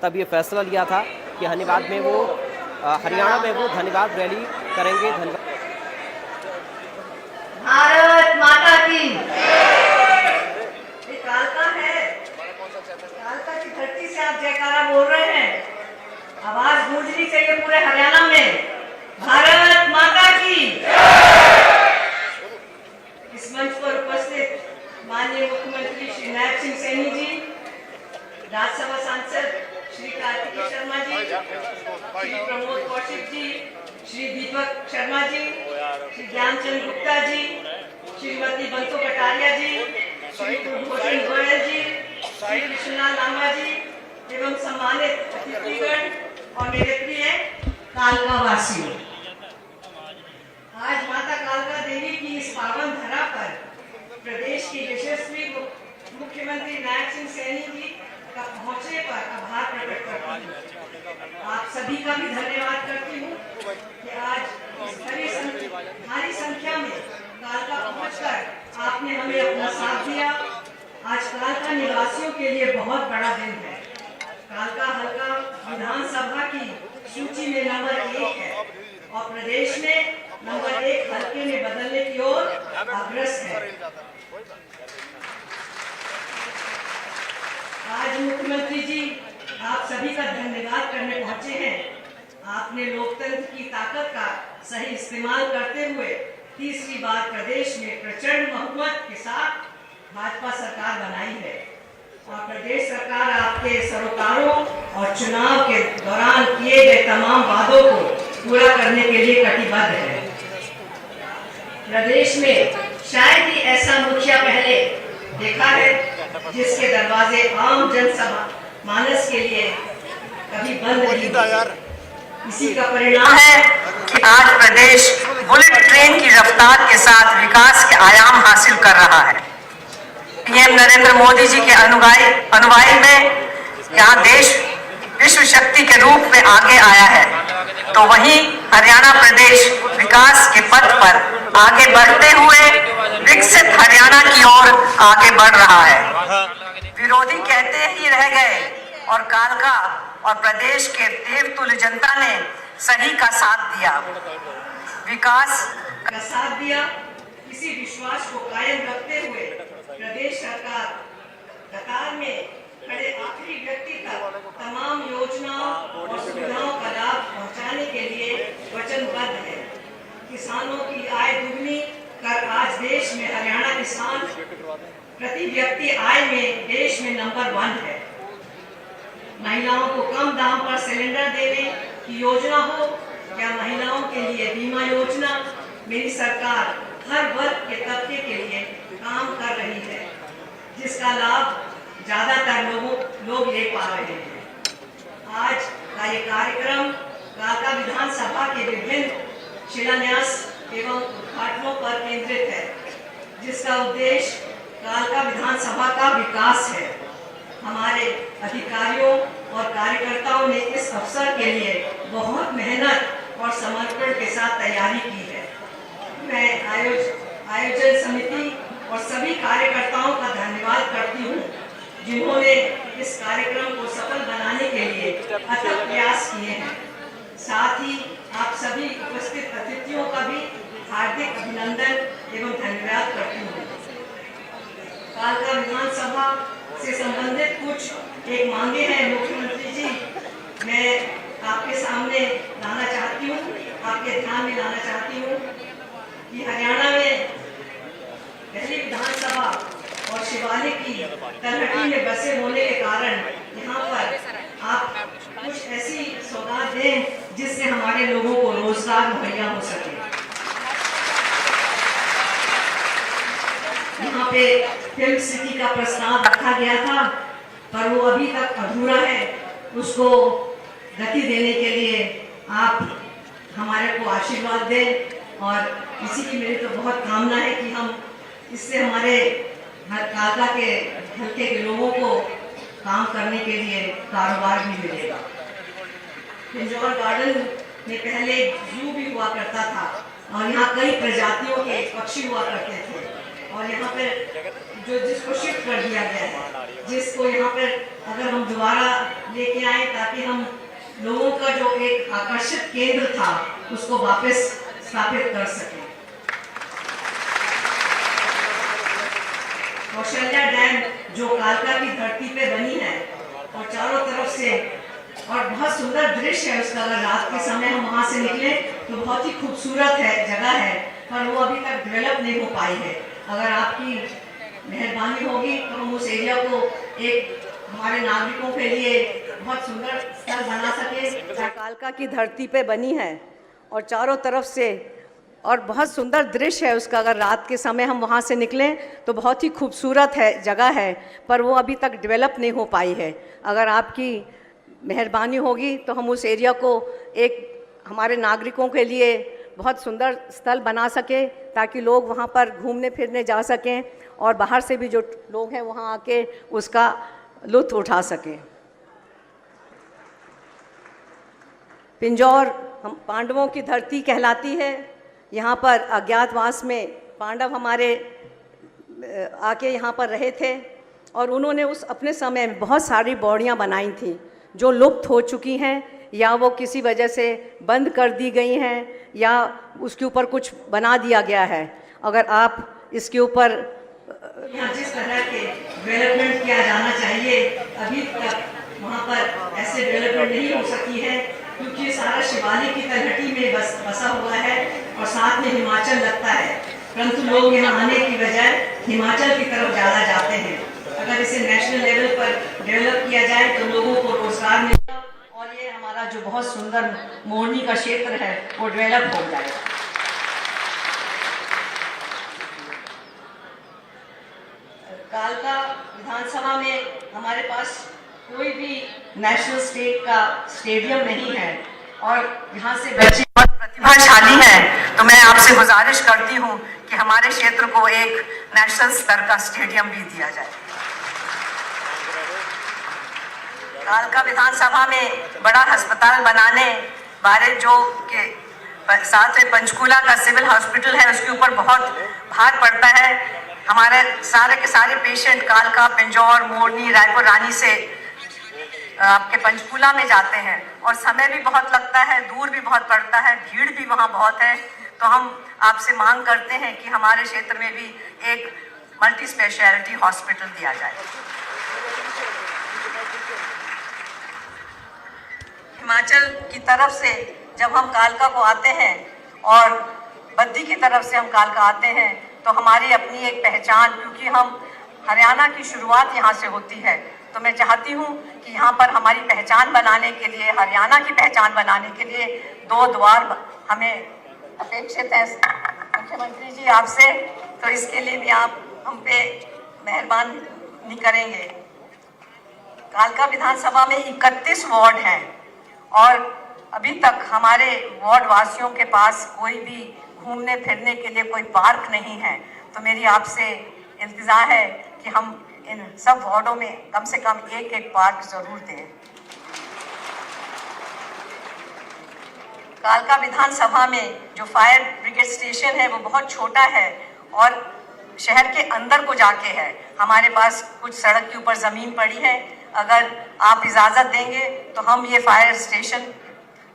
तब ये फैसला लिया था कि हरियाणा में वो धन्यवाद रैली करेंगे। धन्यवाद। भारत माता की। ये कालका है, कालका की धरती से आप जयकारा बोल रहे हैं। आवाज गूंजनी चाहिए पूरे हरियाणा में, भारत माता की। इस मंच पर उपस्थित माननीय मुख्यमंत्री श्री नायब सिंह सैनी जी, राज्यसभा सांसद श्री कार्तिकेय शर्मा जी, श्री प्रमोद कौशिक जी, श्री दीपक शर्मा जी, श्री ज्ञानचंद गुप्ता जी, श्रीमती बंसो कटारिया जी, श्री कुलभूषण गोयल जी, श्री कृष्णलाल लांबा जी एवं सम्मानित अतिथिगण और मेरे प्रिय कालका वासियों, आज माता कालका देवी की इस पावन धरा पर प्रदेश के यशस्वी मुख्यमंत्री नायब सिंह सैनी जी का पहुंचने पर आभार प्रकट करती हूँ। आप सभी का भी धन्यवाद करती हूँ कि आज इस भारी संख्या में कालका पहुंचकर आपने हमें अपना साथ दिया। आज कालका निवासियों के लिए बहुत बड़ा दिन है। कालका हल्का विधानसभा की सूची में नंबर 1 है और प्रदेश में नंबर 1 हल्के में बदलने की ओर अग्रसर है। आज मुख्यमंत्री जी आप सभी का धन्यवाद करने पहुंचे हैं। आपने लोकतंत्र की ताकत का सही इस्तेमाल करते हुए तीसरी बार प्रदेश में प्रचंड बहुमत के साथ भाजपा सरकार बनाई है और प्रदेश सरकार आपके सरोकारों और चुनाव के दौरान किए गए तमाम वादों को पूरा करने के लिए कटिबद्ध है। प्रदेश में शायद ही ऐसा मुखिया पहले देखा है जिसके दरवाजे आम जनसभा मानस के लिए कभी बंद नहीं हुए। इसी का परिणाम है कि आज प्रदेश बुलेट ट्रेन की रफ्तार के साथ विकास के आयाम हासिल कर रहा है। पीएम नरेंद्र मोदी जी के अनुयायी में यहाँ देश विश्व शक्ति के रूप में आगे आया है, तो वहीं हरियाणा प्रदेश विकास के पथ पर आगे बढ़ते हुए विकसित हरियाणा की ओर आगे बढ़ रहा है। विरोधी कहते ही रह गए और कालका और प्रदेश के देवतुल्य जनता ने सही का साथ दिया, विकास का साथ दिया। इसी विश्वास को कायम रखते हुए प्रदेश सरकार कतार में खड़े आखिरी व्यक्ति तक तमाम योजनाओं और सुविधाओं का लाभ पहुंचाने के लिए वचनबद्ध है। किसानों की आय दुगनी कर आज देश में हरियाणा किसान प्रति व्यक्ति आय में देश में नंबर 1 है। महिलाओं को कम दाम पर सिलेंडर देने की योजना हो या महिलाओं के लिए बीमा योजना, मेरी सरकार हर वर्ग के तबके के लिए काम कर रही है, जिसका लाभ ज्यादातर लोग ले पा रहे हैं। आज का ये कार्यक्रम कालका विधानसभा के विभिन्न शिलान्यास एवं उद्घाटनों पर केंद्रित है, जिसका उद्देश्य कालका विधानसभा का विकास है। हमारे अधिकारियों और कार्यकर्ताओं ने इस अवसर के लिए बहुत मेहनत और समर्पण के साथ तैयारी की है। मैं आयोजन समिति और सभी कार्यकर्ताओं का धन्यवाद करती हूँ, जिन्होंने इस कार्यक्रम को सफल बनाने के लिए अथक प्रयास किए हैं। साथ ही आप सभी उपस्थित अतिथियों का भी हार्दिक अभिनंदन एवं धन्यवाद करती हूँ। कालका विधानसभा से संबंधित कुछ एक मांगे हैं मुख्यमंत्री जी, मैं आपके सामने लाना चाहती हूँ, आपके ध्यान में लाना चाहती हूँ कि हरियाणा में पहली विधानसभा और शिवालिक की तलहटी में बसे होने के कारण यहाँ पर आप कुछ ऐसी सौगात दें जिससे हमारे लोगों को रोजगार मुहैया हो सके। यहाँ पे फिल्म सिटी का प्रस्ताव रखा गया था, पर वो अभी तक अधूरा है। उसको गति देने के लिए आप हमारे को आशीर्वाद दें और इसी की मेरी तो बहुत कामना है कि हम इससे हमारे कालका के हल्के के लोगों को काम करने के लिए कारोबार भी मिलेगा। पिंजौर गार्डन में पहले जू भी हुआ करता था और यहाँ कई प्रजातियों के पक्षी हुआ करते थे और यहाँ पर जो जिसको शिफ्ट कर दिया गया है, जिसको यहाँ पर अगर हम दोबारा लेके आए ताकि हम लोगों का जो एक आकर्षित केंद्र था उसको वापस स्थापित कर सकें। कौशल्या डैम जो कालका की धरती पे बनी है और चारों तरफ से और बहुत सुंदर दृश्य है उसका, अगर रात के समय हम वहाँ से निकले तो बहुत ही खूबसूरत है जगह है, पर वो अभी तक डेवलप नहीं हो पाई है। अगर आपकी मेहरबानी होगी तो हम उस एरिया को एक हमारे नागरिकों के लिए बहुत सुंदर स्थल बना सके। कालका की धरती पे बनी है और चारों तरफ से और बहुत सुंदर दृश्य है उसका, अगर रात के समय हम वहाँ से निकलें तो बहुत ही खूबसूरत है जगह है, पर वो अभी तक डेवलप नहीं हो पाई है। अगर आपकी मेहरबानी होगी तो हम उस एरिया को एक हमारे नागरिकों के लिए बहुत सुंदर स्थल बना सके ताकि लोग वहाँ पर घूमने फिरने जा सकें और बाहर से भी जो लोग हैं वहाँ आके उसका लुत्फ़ उठा सकें। पिंजौर हम पांडवों की धरती कहलाती है। यहाँ पर अज्ञातवास में पांडव हमारे आके यहाँ पर रहे थे और उन्होंने उस अपने समय में बहुत सारी बॉडियाँ बनाई थी जो लुप्त हो चुकी हैं या वो किसी वजह से बंद कर दी गई हैं या उसके ऊपर कुछ बना दिया गया है। अगर आप इसके ऊपर जिस तरह के डेवलपमेंट किया जाना चाहिए अभी तक वहाँ पर ऐसे डेवलपमेंट नहीं हो सकी है, क्योंकि सारा शिवालिक की तलहटी में बसा हुआ है और साथ में हिमाचल लगता है, परंतु लोग यहाँ आने की बजाय हिमाचल की तरफ ज़्यादा जाते हैं। अगर इसे नेशनल लेवल पर डेवलप किया जाए तो लोगों को रोजगार मिलेगा और ये हमारा जो बहुत सुंदर मोरनी का क्षेत्र है वो डेवलप हो जाएगा। कालका विधानसभा में हमारे पास कोई भी नेशनल स्टेट का स्टेडियम नहीं है और यहाँ से बच्चे बहुत प्रतिभाशाली हैं, तो मैं आपसे गुजारिश करती हूँ कि हमारे क्षेत्र को एक नेशनल स्तर का स्टेडियम भी दिया जाए। कालका विधानसभा में बड़ा अस्पताल बनाने बारे जो के साथ में पंचकूला का सिविल हॉस्पिटल है उसके ऊपर बहुत भार पड़ता है। हमारे सारे के सारे पेशेंट कालका, पिंजौर, मोरनी, रायपुर रानी से आपके पंचकूला में जाते हैं और समय भी बहुत लगता है, दूर भी बहुत पड़ता है, भीड़ भी वहाँ बहुत है। तो हम आपसे मांग करते हैं कि हमारे क्षेत्र में भी एक मल्टी स्पेशलिटी हॉस्पिटल दिया जाए। हिमाचल की तरफ से जब हम कालका को आते हैं और बद्दी की तरफ से हम कालका आते हैं तो हमारी अपनी एक पहचान, क्योंकि हम हरियाणा की शुरुआत यहाँ से होती है, तो मैं चाहती हूँ कि यहाँ पर हमारी पहचान बनाने के लिए, हरियाणा की पहचान बनाने के लिए 2 द्वार हमें अपेक्षित है मुख्यमंत्री जी आपसे, तो इसके लिए भी आप हम पे मेहरबानी करेंगे। कालका विधानसभा में 31 वार्ड हैं और अभी तक हमारे वार्ड वासियों के पास कोई भी घूमने फिरने के लिए कोई पार्क नहीं है, तो मेरी आपसे इल्तिजा है कि हम इन सब वार्डों में कम से कम एक पार्क जरूर दें। कालका विधानसभा में जो फायर ब्रिगेड स्टेशन है वो बहुत छोटा है और शहर के अंदर को जाके है। हमारे पास कुछ सड़क के ऊपर ज़मीन पड़ी है, अगर आप इजाज़त देंगे तो हम ये फायर स्टेशन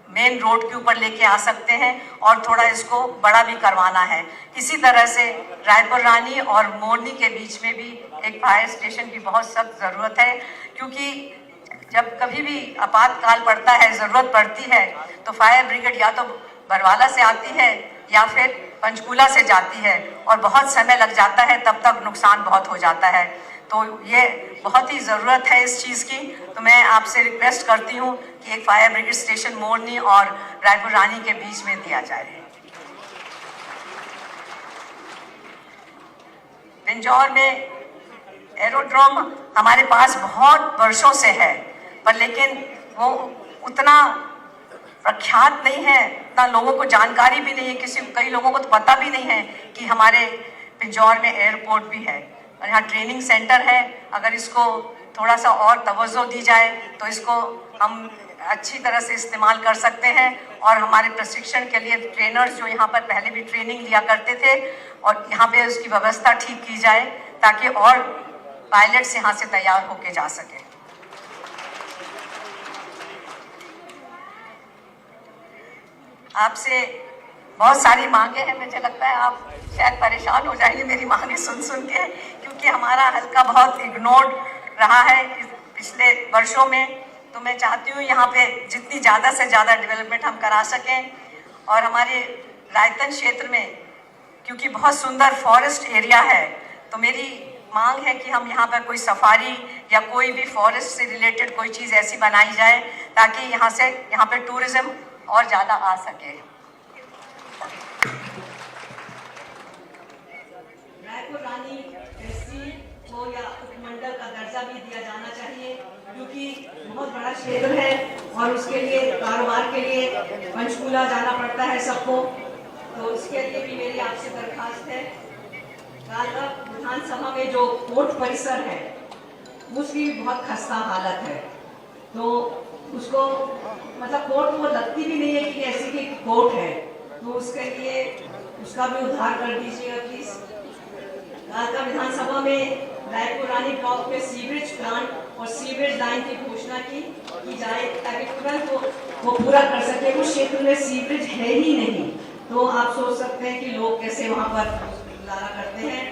मेन रोड के ऊपर लेके आ सकते हैं और थोड़ा इसको बड़ा भी करवाना है। इसी तरह से रायपुर रानी और मोरनी के बीच में भी एक फायर स्टेशन की बहुत सख्त ज़रूरत है, क्योंकि जब कभी भी आपातकाल पड़ता है, ज़रूरत पड़ती है, तो फायर ब्रिगेड या तो बरवाला से आती है या फिर पंचकूला से जाती है और बहुत समय लग जाता है, तब तक नुकसान बहुत हो जाता है। तो ये बहुत ही ज़रूरत है इस चीज़ की, तो मैं आपसे रिक्वेस्ट करती हूँ कि एक फायर ब्रिगेड स्टेशन मोरनी और रायपुर रानी के बीच में दिया जाए। पिंजौर में एरोड्रोम हमारे पास बहुत वर्षों से है, पर लेकिन वो उतना प्रख्यात नहीं है, उतना लोगों को जानकारी भी नहीं है, कई लोगों को तो पता भी नहीं है कि हमारे पिंजौर में एयरपोर्ट भी है और यहाँ ट्रेनिंग सेंटर है। अगर इसको थोड़ा सा और तवज्जो दी जाए तो इसको हम अच्छी तरह से इस्तेमाल कर सकते हैं और हमारे प्रशिक्षण के लिए ट्रेनर्स जो यहाँ पर पहले भी ट्रेनिंग लिया करते थे और यहाँ पे उसकी व्यवस्था ठीक की जाए ताकि और पायलट्स यहाँ से तैयार होके जा सके। आपसे बहुत सारी मांगे हैं, मुझे लगता है आप शायद परेशान हो जाएंगे मेरी मांगे सुन सुन के, क्योंकि हमारा हल्का बहुत इग्नोर्ड रहा है पिछले वर्षों में। तो मैं चाहती हूँ यहाँ पे जितनी ज़्यादा से ज़्यादा डेवलपमेंट हम करा सकें। और हमारे रायतन क्षेत्र में क्योंकि बहुत सुंदर फॉरेस्ट एरिया है, तो मेरी मांग है कि हम यहाँ पर कोई सफारी या कोई भी फॉरेस्ट से रिलेटेड कोई चीज़ ऐसी बनाई जाए ताकि यहाँ पे टूरिज्म और ज़्यादा आ सके। रायपुर रानी तहसील को या उपमंडल का दर्जा भी दिया जाना चाहिए, क्योंकि बहुत बड़ा क्षेत्र है और उसके लिए कारोबार के लिए पंचकूला जाना पड़ता है सबको। तो उसके लिए भी मेरी आपसे दरखास्त है। कालका विधानसभा में जो कोर्ट परिसर है उसकी बहुत खस्ता हालत है, तो उसको मतलब कोर्ट वो लगती भी नहीं है कि ऐसी की कोर्ट है, तो उसके लिए उसका भी उद्धार कर दीजिएगा प्लीज। कालका विधानसभा में रायपुर रानी ब्लॉक में सीवरेज प्लांट और सीवरेज लाइन की घोषणा की जाए ताकि तुरंत वो पूरा कर सके। उस क्षेत्र में सीवरेज है ही नहीं, तो आप सोच सकते हैं कि लोग कैसे वहाँ पर गुजारा करते हैं।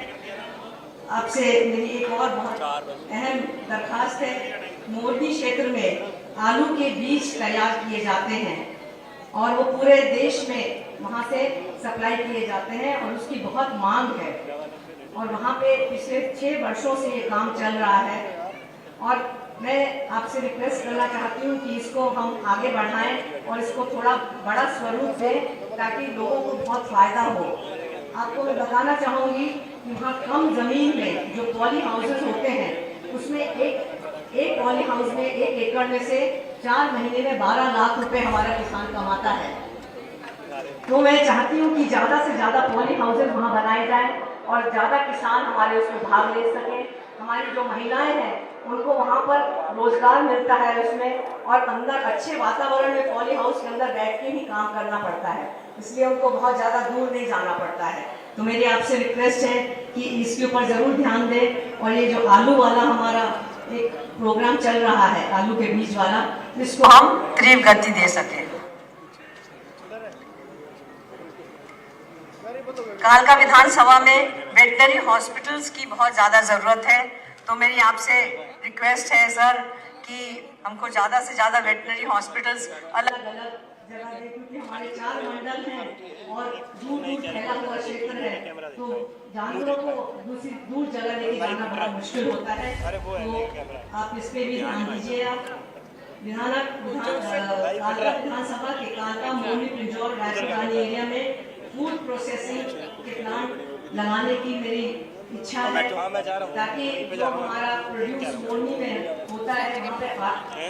आपसे मेरी एक और बहुत अहम दरखास्त है। मोरबी क्षेत्र में आलू के बीज तैयार किए जाते हैं और वो पूरे देश में वहाँ से सप्लाई किए जाते हैं और उसकी बहुत मांग है और वहाँ पे पिछले 6 वर्षों से ये काम चल रहा है। और मैं आपसे रिक्वेस्ट करना चाहती हूँ कि इसको हम आगे बढ़ाएं और इसको थोड़ा बड़ा स्वरूप दें ताकि लोगों को बहुत फायदा हो। आपको मैं बताना चाहूँगी कि वहाँ कम जमीन में जो पॉली हाउसेस होते हैं उसमें एक पॉली हाउस में 1 एकड़ में से 4 महीने में 12 लाख रुपए हमारा किसान कमाता है। तो मैं चाहती हूँ कि ज़्यादा से ज़्यादा पॉली हाउसेस वहाँ बनाए जाएं और ज़्यादा किसान हमारे उसमें भाग ले सकें। हमारी जो महिलाएं हैं उनको वहाँ पर रोजगार मिलता है उसमें, और अंदर अच्छे वातावरण में पॉली हाउस के अंदर बैठ के ही काम करना पड़ता है, इसलिए उनको बहुत ज़्यादा दूर नहीं जाना पड़ता है। तो मेरी आपसे रिक्वेस्ट है कि इसके ऊपर ज़रूर ध्यान दें। और ये जो आलू वाला हमारा एक प्रोग्राम चल रहा है, आलू के बीज वाला, इसको हम तीव्र गति दे सके। कालका विधानसभा में वेटनरी हॉस्पिटल्स की बहुत ज़्यादा ज़रूरत है, तो मेरी आपसे रिक्वेस्ट है सर कि हमको ज़्यादा से ज़्यादा वेटनरी हॉस्पिटल्स अलग अलग जगह दें, क्योंकि हमारे 4 मंडल हैं और दूर दूर फैला हुआ क्षेत्र है, तो जानवरों को दूर जगह लेके जाना बड़ा मुश्किल होता है। तो आप इस पे भी ध्यान दीजिएगा। कालका विधानसभा के कालका मोरनी पिंजौर रायपुर रानी एरिया में फूड प्रोसेसिंग के प्लांट लगाने की मेरी इच्छा है, ताकि जो हमारा प्रोड्यूस मोरनी में होता है वहाँ पे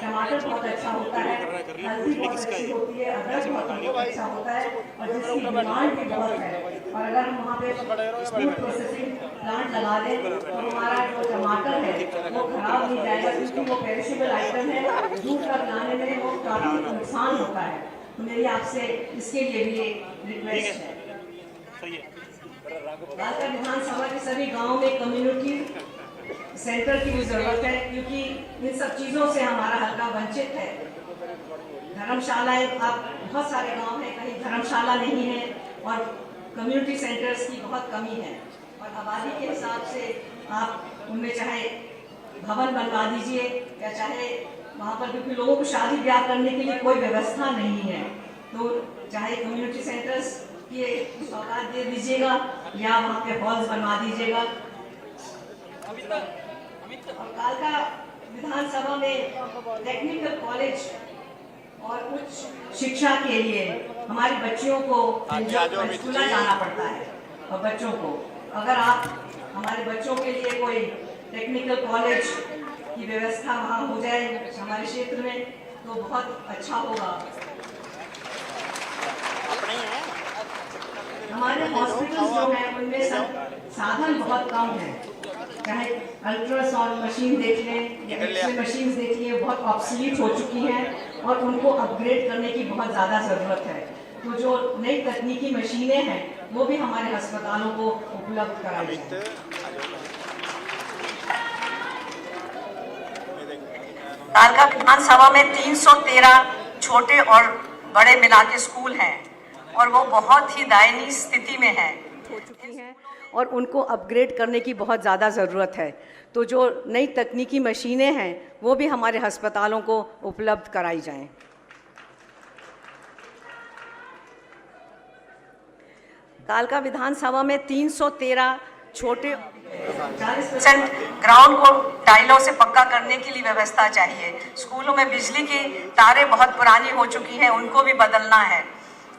टमाटर बहुत अच्छा होता है, हल्दी बहुत अच्छी होती है, अदरक बहुत अच्छा होता है और जिसकी डिमांड भी बहुत है। और अगर हम वहाँ पे फूड प्रोसेसिंग प्लांट लगा दें तो हमारा जो टमाटर है वो खराब नहीं जाएगा, क्योंकि वो पेरिशेबल आइटम है, दूर तक लाने में वो काफ़ी नुकसान होता है। तो मेरी आपसे इसके लिए भी एक रिक्वेस्ट है। कालका विधानसभा के सभी गांवों में कम्युनिटी सेंटर की भी जरूरत है, क्योंकि इन सब चीज़ों से हमारा हल्का वंचित है। धर्मशालाएं, आप बहुत सारे गांव हैं कहीं धर्मशाला नहीं है और कम्युनिटी सेंटर्स की बहुत कमी है। और आबादी के हिसाब से आप उनमें चाहे भवन बनवा दीजिए या चाहे वहाँ पर, क्योंकि लोगों को शादी ब्याह करने के लिए कोई व्यवस्था नहीं है, तो चाहे कम्युनिटी सेंटर्स की सौगात दे दीजिएगा या वहाँ पे हॉल्स बनवा दीजिएगा। और कालका विधानसभा में टेक्निकल कॉलेज और उच्च शिक्षा के लिए हमारी बच्चियों को पंचकूला जाना पड़ता है, और बच्चों को अगर आप हमारे बच्चों के लिए कोई टेक्निकल कॉलेज की व्यवस्था वहाँ हो जाए हमारे क्षेत्र में तो बहुत अच्छा होगा। हमारे हॉस्पिटल जो है उनमें साधन बहुत कम है, चाहे अल्ट्रासाउंड मशीन देख लें या एक्सरे मशीन देख लें, बहुत ऑब्सोलीट हो चुकी हैं और उनको अपग्रेड करने की बहुत ज़्यादा ज़रूरत है। तो जो नई तकनीकी मशीनें हैं वो भी हमारे अस्पतालों को उपलब्ध कराई जाए। कालका विधानसभा में 313 छोटे और बड़े मिला के स्कूल हैं और वो बहुत ही दयनीय स्थिति में हैं हो चुकी हैं और उनको अपग्रेड करने की बहुत ज़्यादा ज़रूरत है। तो जो नई तकनीकी मशीनें हैं वो भी हमारे अस्पतालों को उपलब्ध कराई जाएं। कालका विधानसभा में 313 छोटे 40% ग्राउंड को टाइलों से पक्का करने के लिए व्यवस्था चाहिए। स्कूलों में बिजली की तारें बहुत पुरानी हो चुकी हैं, उनको भी बदलना है।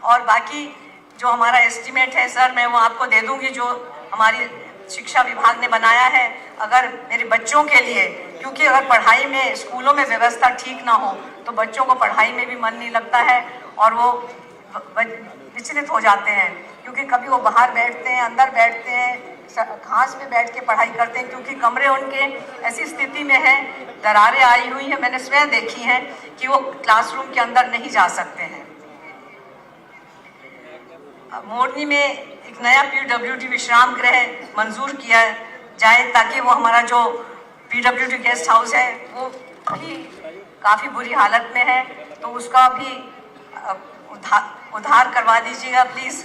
और बाकी जो हमारा एस्टीमेट है सर, मैं वो आपको दे दूंगी जो हमारी शिक्षा विभाग ने बनाया है। अगर मेरे बच्चों के लिए, क्योंकि अगर पढ़ाई में स्कूलों में व्यवस्था ठीक ना हो तो बच्चों को पढ़ाई में भी मन नहीं लगता है और वो विचलित हो जाते हैं, क्योंकि कभी वो बाहर बैठते हैं, अंदर बैठते हैं, घास में बैठ के पढ़ाई करते हैं, क्योंकि कमरे उनके ऐसी स्थिति में है, दरारें आई हुई हैं, मैंने स्वयं देखी हैं कि वो क्लासरूम के अंदर नहीं जा सकते हैं। मोरनी में एक नया PWD विश्राम गृह मंजूर किया जाए ताकि वो हमारा जो PWD गेस्ट हाउस है वो भी काफ़ी बुरी हालत में है, तो उसका भी उद्धार करवा दीजिएगा प्लीज़।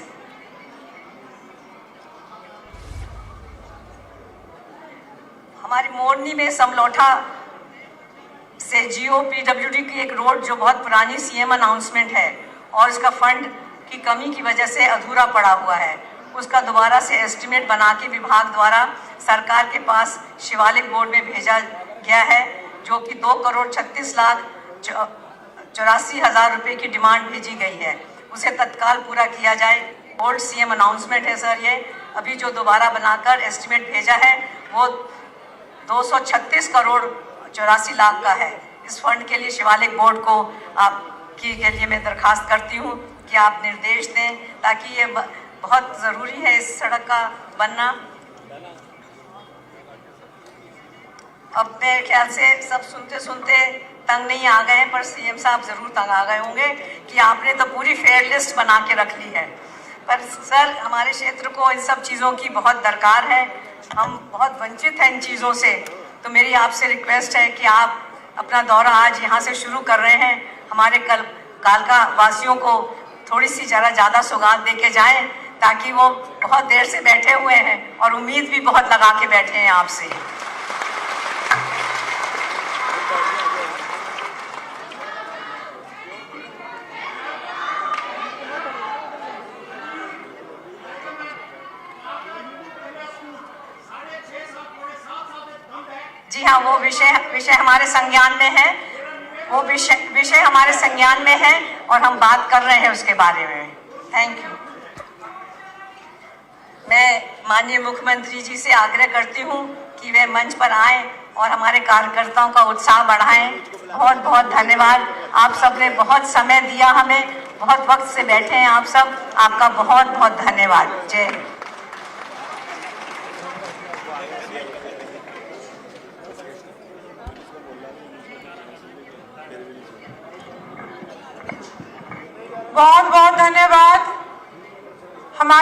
हमारी मोरनी में समलौठा से GO PWD की एक रोड जो बहुत पुरानी CM अनाउंसमेंट है और इसका फंड की कमी की वजह से अधूरा पड़ा हुआ है, उसका दोबारा से एस्टीमेट बना के विभाग द्वारा सरकार के पास शिवालिक बोर्ड में भेजा गया है, जो कि 2,36,84,000 रुपये की डिमांड भेजी गई है, उसे तत्काल पूरा किया जाए। बोर्ड CM अनाउंसमेंट है सर, ये अभी जो दोबारा बनाकर एस्टीमेट भेजा है वो 236 करोड़ 84 लाख का है। इस फंड के लिए शिवालिक बोर्ड को आपकी के लिए मैं दरखास्त करती हूँ कि आप निर्देश दें, ताकि ये बहुत ज़रूरी है इस सड़क का बनना। अब मेरे ख्याल से सब सुनते सुनते तंग नहीं आ गए हैं, पर CM साहब ज़रूर तंग आ गए होंगे कि आपने तो पूरी फेयर लिस्ट बना के रख ली है। पर सर, हमारे क्षेत्र को इन सब चीज़ों की बहुत दरकार है, हम बहुत वंचित हैं इन चीज़ों से। तो मेरी आपसे रिक्वेस्ट है कि आप अपना दौरा आज यहाँ से शुरू कर रहे हैं, हमारे कालका वासियों को थोड़ी सी ज़्यादा सौगात दे के जाएँ, ताकि वो बहुत देर से बैठे हुए हैं और उम्मीद भी बहुत लगा के बैठे हैं आपसे। जी हाँ, वो विषय हमारे संज्ञान में है, वो विषय हमारे संज्ञान में है और हम बात कर रहे हैं उसके बारे में। Thank you. मैं माननीय मुख्यमंत्री जी से आग्रह करती हूँ कि वे मंच पर आएं और हमारे कार्यकर्ताओं का उत्साह बढ़ाएं। बहुत बहुत धन्यवाद, आप सब ने बहुत समय दिया हमें, बहुत वक्त से बैठे हैं आप सब, आपका बहुत बहुत धन्यवाद। जय हिंद। बहुत बहुत धन्यवाद। हमारे